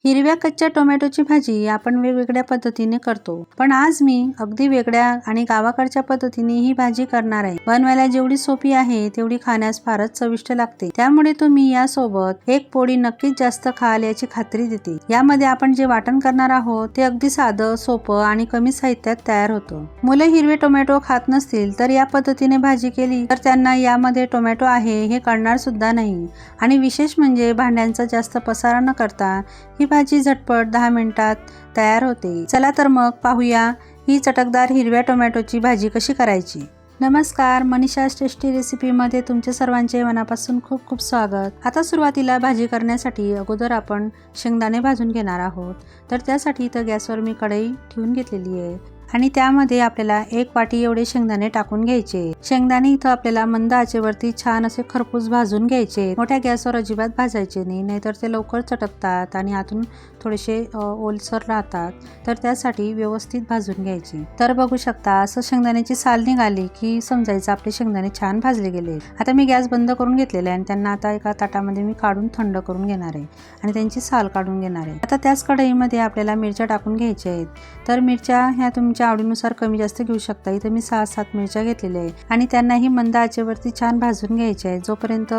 हिरव्या कच्च्या टोमॅटोची भाजी आपण वेगवेगळ्या पद्धतीने करतो, पण आज मी अगदी वेगळ्या आणि गावाकडच्या पद्धतीने ही भाजी करणार आहे। बनवायला जेवढी सोपी आहे तेवढी खाण्यास फारच चविष्ट लागते, त्यामुळे तुम्ही यासोबत एक पोळी नक्कीच जास्त खाल याची खात्री देते। यामध्ये आपण जे वाटण करणार आहोत ते अगदी साधं, सोपं आणि कमी साहित्यात तयार होतं। मुलं हिरवे टोमॅटो खात नसतील तर या पद्धतीने भाजी केली तर त्यांना यामध्ये टोमॅटो आहे हे कळणार सुद्धा नाही। आणि विशेष म्हणजे भांड्यांचा जास्त पसारा न करता ही भाजी झटपट 10 मिनिटात तयार होते। चला तर मग पाहूया ही चटकदार हिरव्या टोमॅटोची भाजी कशी करायची। नमस्कार, मनीषा's टेस्टी रेसिपीमध्ये तुमचे सर्वांचे मनापासून खूप खूप स्वागत। आता सुरुवातीला भाजी करण्यासाठी अगोदर आपण शेंगदाणे भाजून घेणार आहोत। तर त्यासाठी इथं गॅसवर मी कढई ठेवून घेतलेली आहे आणि त्यामध्ये आपल्याला 1 वाटी एवढे शेंगदाणे टाकून घ्यायचे। शेंगदाणे इथं आपल्याला मंद आचेवरती छान असे खरपूस भाजून घ्यायचे। मोठ्या गॅसवर अजिबात भाजायचे नाही, नाहीतर ते लवकर चटकतात आणि आतून थोडेसे ओलसर राहतात। तर त्यासाठी व्यवस्थित भाजून घ्यायचे। तर बघू शकता असं शेंगदाण्याची साल निघाली की समजायचं आपले शेंगदाणे छान भाजले गेले। आता मी गॅस बंद करून घेतलेला आहे आणि त्यांना आता एका ताटामध्ये मी काढून थंड करून घेणार आहे आणि त्यांची साल काढून घेणार आहे। आता त्याच कढईमध्ये आपल्याला मिरच्या टाकून घ्यायच्या आहेत। तर मिरच्या ह्या तुमच्या आवडीनुसार कमी जास्त घेऊ शकता। इथे मी 6-7 मिरच्या घेतलेल्या आहे आणि त्यांनाही मंद आचेवरती छान भाजून घ्यायच्या आहेत। जोपर्यंत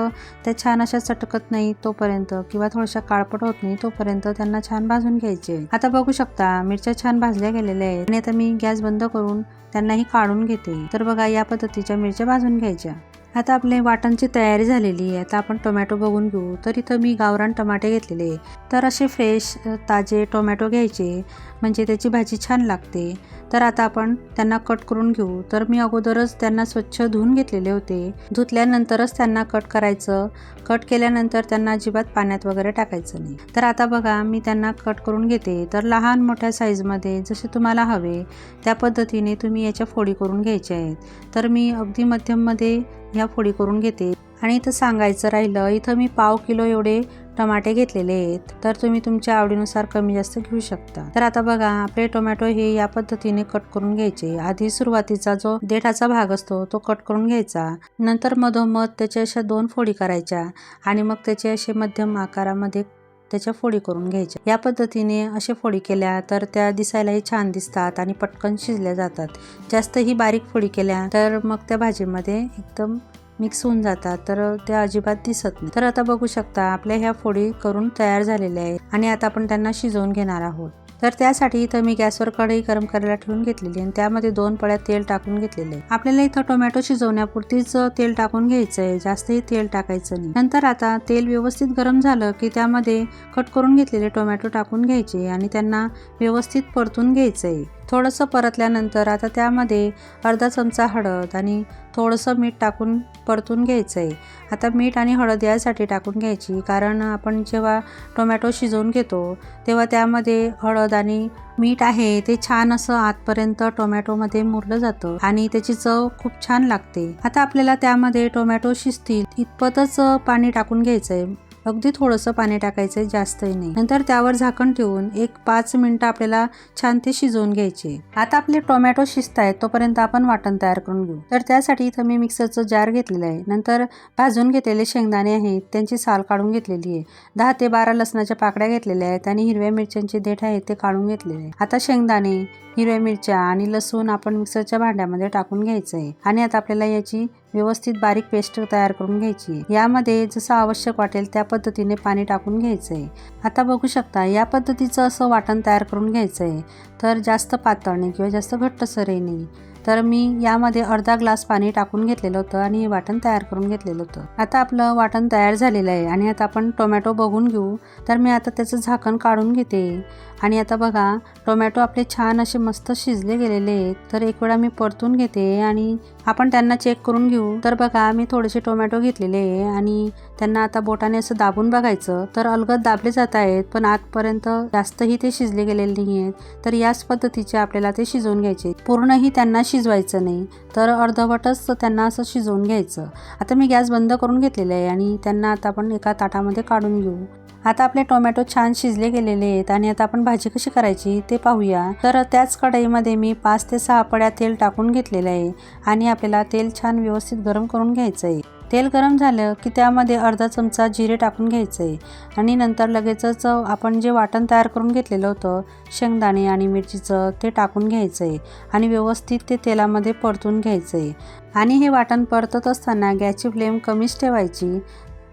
त्या छान अशा चटकत नाही तोपर्यंत किंवा थोड्याशा काळपट होत नाही तोपर्यंत त्यांना छान भाजून घ्यायचे। आता बघू शकता मिरच्या छान भाजल्या गेलेल्या आहेत आणि आता मी गॅस बंद करून त्यांनाही काढून घेते। तर बघा या पद्धतीच्या मिरच्या भाजून घ्यायच्या। आता आपले वाटणची तयारी झालेली आहे। आता आपण टोमॅटो बघून घेऊ। तर इथं मी गावरान टमाटे घेतलेले, तर असे फ्रेश ताजे टोमॅटो घ्यायचे म्हणजे त्याची भाजी छान लागते। तर आता आपण त्यांना कट करून घेऊ। तर मी अगोदरच त्यांना स्वच्छ धुवून घेतलेले होते, धुतल्यानंतरच त्यांना कट करायचं। कट केल्यानंतर त्यांना अजिबात पाण्यात वगैरे टाकायचं नाही। तर आता बघा मी त्यांना कट करून घेते। तर लहान मोठ्या साईजमध्ये जसे तुम्हाला हवे त्या पद्धतीने तुम्ही याच्या फोडी करून घ्यायच्या आहेत। तर मी अगदी मध्यममध्ये ह्या फोडी करून घेते। आणि इथं सांगायचं राहिलं, इथं मी पाव किलो एवढे टमाटे घेतलेले आहेत। तर तुम्ही तुमच्या आवडीनुसार कमी जास्त घेऊ शकता। तर आता बघा आपले टोमॅटो हे या पद्धतीने कट करून घ्यायचे। आधी सुरुवातीचा जो देठाचा भाग असतो तो कट करून घ्यायचा, नंतर मधोमध त्याच्या अशा 2 फोडी करायच्या आणि मग त्याचे असे मध्यम आकारामध्ये त्याच्या फोडी करून घ्यायच्या। या पद्धतीने अशा फोडी केल्या तर त्या दिसायलाही छान दिसतात आणि पटकन शिजल्या जातात। जास्तही बारीक फोडी केल्या तर मग त्या भाजीमध्ये एकदम मिक्स होऊन जातात, तर त्या अजिबात दिसत नाही। तर आता बघू शकता आपल्या ह्या फोडी करून तयार झालेल्या आहेत आणि आता आपण त्यांना शिजवून घेणार आहोत। तर त्यासाठी इथं मी गॅसवर कढई गरम करायला ठेवून घेतलेली आणि त्यामध्ये 2 पळ्या तेल टाकून घेतलेले। आपल्याला इथं टोमॅटो शिजवण्यापुरतीच तेल टाकून घ्यायचं आहे, जास्तही तेल टाकायचं नाही। नंतर आता तेल व्यवस्थित गरम झालं की त्यामध्ये कट करून घेतलेले टोमॅटो टाकून घ्यायचे आणि त्यांना व्यवस्थित परतून घ्यायचं आहे। थोडंसं परतल्यानंतर आता त्यामध्ये अर्धा चमचा हळद आणि थोडंसं मीठ टाकून परतून घ्यायचं आहे। आता मीठ आणि हळद यासाठी टाकून घ्यायची कारण आपण जेव्हा टोमॅटो शिजवून घेतो तेव्हा त्यामध्ये हळद आणि मीठ आहे ते छान असं आतपर्यंत टोमॅटोमध्ये मुरलं जातं आणि त्याची चव खूप छान लागते। आता आपल्याला त्यामध्ये टोमॅटो शिजतील इतपतच पाणी टाकून घ्यायचं आहे, अगदी थोडंसं पाणी टाकायचं, जास्तही नाही। नंतर त्यावर झाकण ठेवून 5 मिनिटं आपल्याला छान ते शिजवून घ्यायचे। आता आपले टोमॅटो शिजतायत तोपर्यंत आपण वाटण तयार करून घेऊ। तर त्यासाठी इथं मी मिक्सरचं जार घेतलेलं आहे। नंतर भाजून घेतलेले शेंगदाणे आहेत त्यांची साल काढून घेतलेली आहे। 10 ते 12 लसणाच्या पाकळ्या घेतलेल्या आहेत आणि हिरव्या मिरच्यांचे देठ आहेत ते काढून घेतलेले आहे। आता शेंगदाणे, हिरव्या मिरच्या आणि लसूण आपण मिक्सरच्या भांड्यामध्ये टाकून घ्यायचं आहे आणि आता आपल्याला याची व्यवस्थित बारीक पेस्ट तयार करून घ्यायची आहे। यामध्ये जसं आवश्यक वाटेल त्या पद्धतीने पाणी टाकून घ्यायचं आहे। आता बघू शकता या पद्धतीचं असं वाटण तयार करून घ्यायचं आहे। तर जास्त पातळ नाही किंवा जास्त घट्टसरही नाही। तर मी यामध्ये अर्धा ग्लास पाणी टाकून घेतलेलं होतं आणि हे वाटण तयार करून घेतलेलं होतं। आता आपलं वाटण तयार झालेलं आहे आणि आता आपण टोमॅटो बघून घेऊ। तर मी आता त्याचं झाकण काढून घेते आणि आता बघा टोमॅटो आपले छान असे मस्त शिजले गेलेले आहेत। तर एक वेळा मी परतून घेते आणि आपण त्यांना चेक करून घेऊ। तर बघा मी थोडेसे टोमॅटो घेतलेले आहे आणि त्यांना आता बोटाने असं दाबून बघायचं, तर अलगद दाबले जात आहेत पण आतपर्यंत जास्तही ते शिजले गेलेले नाही आहेत। तर याच पद्धतीचे आपल्याला ते शिजवून घ्यायचे, पूर्णही त्यांना शिजवायचं नाही, तर अर्धवटच त्यांना असं शिजवून घ्यायचं। आता मी गॅस बंद करून घेतलेला आहे आणि त्यांना आता आपण एका ताटामध्ये काढून घेऊ। आता आपले टोमॅटो छान शिजले गेलेले आहेत आणि आता आपण भाजी कशी करायची ते पाहूया। तर त्याच कढईमध्ये मी 5 ते 6 पळ्या तेल टाकून घेतलेलं आहे आणि आपल्याला तेल छान व्यवस्थित गरम करून घ्यायचं आहे। तेल गरम झालं की त्यामध्ये अर्धा चमचा जिरे टाकून घ्यायचे आणि नंतर लगेचच आपण जे वाटण तयार करून घेतलेलं होतं शेंगदाणे आणि मिरचीचं ते टाकून घ्यायचं आणि व्यवस्थित ते तेलामध्ये परतून घ्यायचं आणि हे वाटण परतत असताना गॅसची फ्लेम कमीच ठेवायची.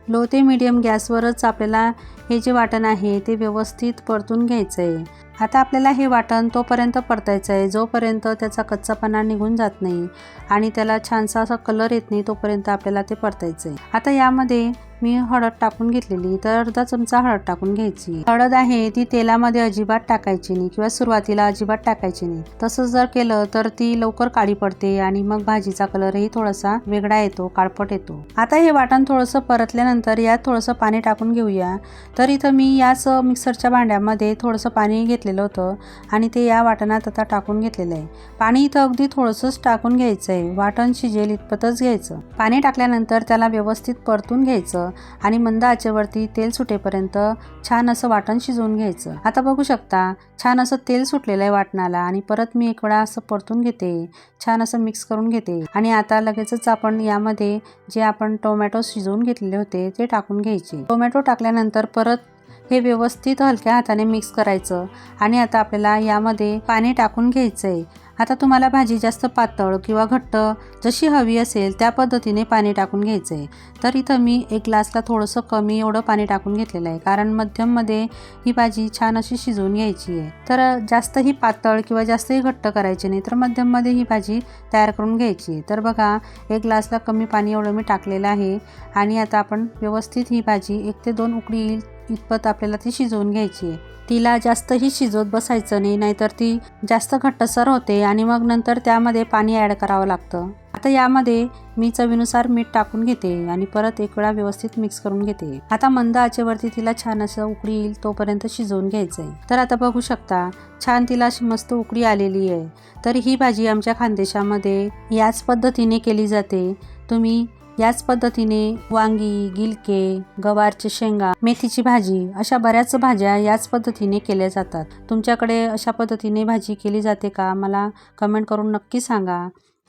लो ते मीडियम गॅसवरच आपल्याला हे जे वाटण आहे ते व्यवस्थित परतून घ्यायचं आहे. आता आपल्याला हे वाटण तोपर्यंत परतायचं आहे जोपर्यंत त्याचा कच्चापणा निघून जात नाही आणि त्याला छानसा असा कलर येत नाही तोपर्यंत आपल्याला ते परतायचं आहे. आता यामध्ये मी हळद टाकून घेतलेली, तर अर्धा चमचा हळद टाकून घ्यायची. हळद आहे ती तेलामध्ये अजिबात टाकायची नाही किंवा सुरुवातीला अजिबात टाकायची नाही. तसं जर केलं तर ती लवकर काळी पडते आणि मग भाजीचा कलरही थोडासा वेगळा येतो, काळपट येतो. आता हे वाटण थोडंसं परतल्यानंतर यात थोडंसं पाणी टाकून घेऊया. तर इथं मी याच मिक्सरच्या भांड्यामध्ये थोडंसं पाणी घेतलेलं होतं आणि ते या वाटणात आता टाकून घेतलेलं आहे. पाणी इथं अगदी थोडंसंच टाकून घ्यायचं आहे, वाटण शिजेल इतपतच घ्यायचं. पाणी टाकल्यानंतर त्याला व्यवस्थित परतून घ्यायचं आणि मंद आचेवरती तेल सुटेपर्यंत छान असं वाटण शिजवून घ्यायचं. आता बघू शकता छान असं तेल सुटलेलं आहे वाटणाला आणि परत मी एक वेळा असं परतून घेते, छान असं मिक्स करून घेते आणि आता लगेचच आपण यामध्ये जे आपण टोमॅटो शिजवून घेतलेले होते ते टाकून घ्यायचे. टोमॅटो टाकल्यानंतर परत हे व्यवस्थित हलक्या हाताने मिक्स करायचं आणि आता आपल्याला यामध्ये पाणी टाकून घ्यायचं आहे. आता तुम्हाला भाजी जास्त पातळ किंवा घट्ट जशी हवी असेल त्या पद्धतीने पाणी टाकून घ्यायचं आहे. तर इथं मी एक ग्लासला थोडंसं कमी एवढं पाणी टाकून घेतलेलं आहे, कारण मध्यममध्ये ही भाजी छान अशी शिजवून घ्यायची आहे. तर जास्तही पातळ किंवा जास्तही घट्ट करायची नाही, तर मध्यममध्ये ही भाजी तयार करून घ्यायची आहे. तर बघा एक ग्लासला कमी पाणी एवढं मी टाकलेलं आहे आणि आता आपण व्यवस्थित ही भाजी 1 ते 2 उकळी येईल इतपत आपल्याला ती शिजवून घ्यायची आहे. तिला जास्तही शिजवत बसायचं नाही, नाहीतर ती जास्त घट्टसर होते आणि मग नंतर त्यामध्ये पाणी ॲड करावं लागतं. आता यामध्ये मी चवीनुसार मीठ टाकून घेते आणि परत एक वेळा व्यवस्थित मिक्स करून घेते. आता मंद आचेवरती तिला छान असं उकळी येईल तोपर्यंत शिजवून घ्यायचं आहे. तर आता बघू शकता छान तिला अशी मस्त उकळी आलेली आहे. तर ही भाजी आमच्या खानदेशामध्ये याच पद्धतीने केली जाते. तुम्ही याच पद्धतीने वांगी, गिलके, गवारचे शेंगा, मेथीची भाजी अशा बऱ्याच भाज्या याच पद्धतीने केल्या जातात. तुमच्याकडे अशा पद्धतीने भाजी केली जाते का? मला कमेंट करून नक्की सांगा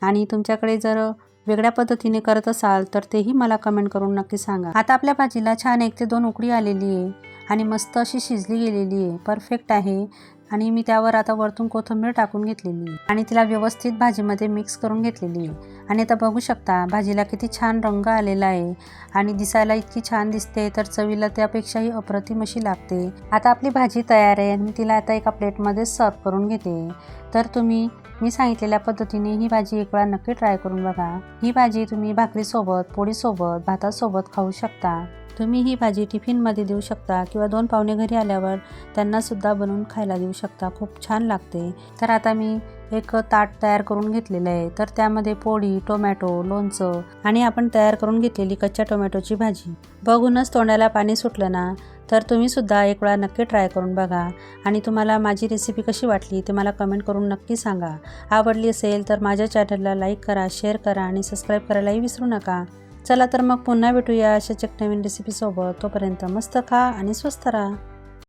आणि तुमच्याकडे जर वेगळ्या पद्धतीने करत असाल तर तेही मला कमेंट करून नक्की सांगा. आता आपल्या भाजीला छान 1 ते 2 उकळी आलेली आहे आणि मस्त अशी शिजली गेलेली आहे, परफेक्ट आहे. आणि मी त्यावर आता वरतून कोथिंबीर टाकून घेतलेली आणि तिला व्यवस्थित भाजीमध्ये मिक्स करून घेतलेली आहे. आणि आता बघू शकता भाजीला किती छान रंग आलेला आहे आणि दिसायला इतकी छान दिसते, तर चवीला त्यापेक्षाही अप्रतिम अशी लागते. आता आपली भाजी तयार आहे आणि तिला आता एका प्लेटमध्ये सर्व करून घेते. तर तुम्ही मी सांगितलेल्या पद्धतीने ही भाजी एक वेळा नक्की ट्राय करून बघा. ही भाजी तुम्ही भाकरीसोबत, पोळीसोबत, भातासोबत खाऊ शकता. तुम्ही ही भाजी टिफिनमध्ये देऊ शकता किंवा 2 पाहुणे घरी आल्यावर त्यांनासुद्धा बनवून खायला देऊ शकता. खूप छान लागते. तर आता मी एक ताट तयार करून घेतलेलं आहे. तर त्यामध्ये पोळी, टोमॅटो, लोणचं आणि आपण तयार करून घेतलेली कच्च्या टोमॅटोची भाजी. बघूनच तोंडाला पाणी सुटलं ना? तर तुम्हीसुद्धा एक वेळा नक्की ट्राय करून बघा आणि तुम्हाला माझी रेसिपी कशी वाटली ते मला कमेंट करून नक्की सांगा. आवडली असेल तर माझ्या चॅनलला लाईक करा, शेअर करा आणि सबस्क्राईब करायलाही विसरू नका. चला तर मग पुन्हा भेटूया अशाच एक नवीन रेसिपीसोबत. तोपर्यंत मस्त खा आणि स्वस्थ राहा.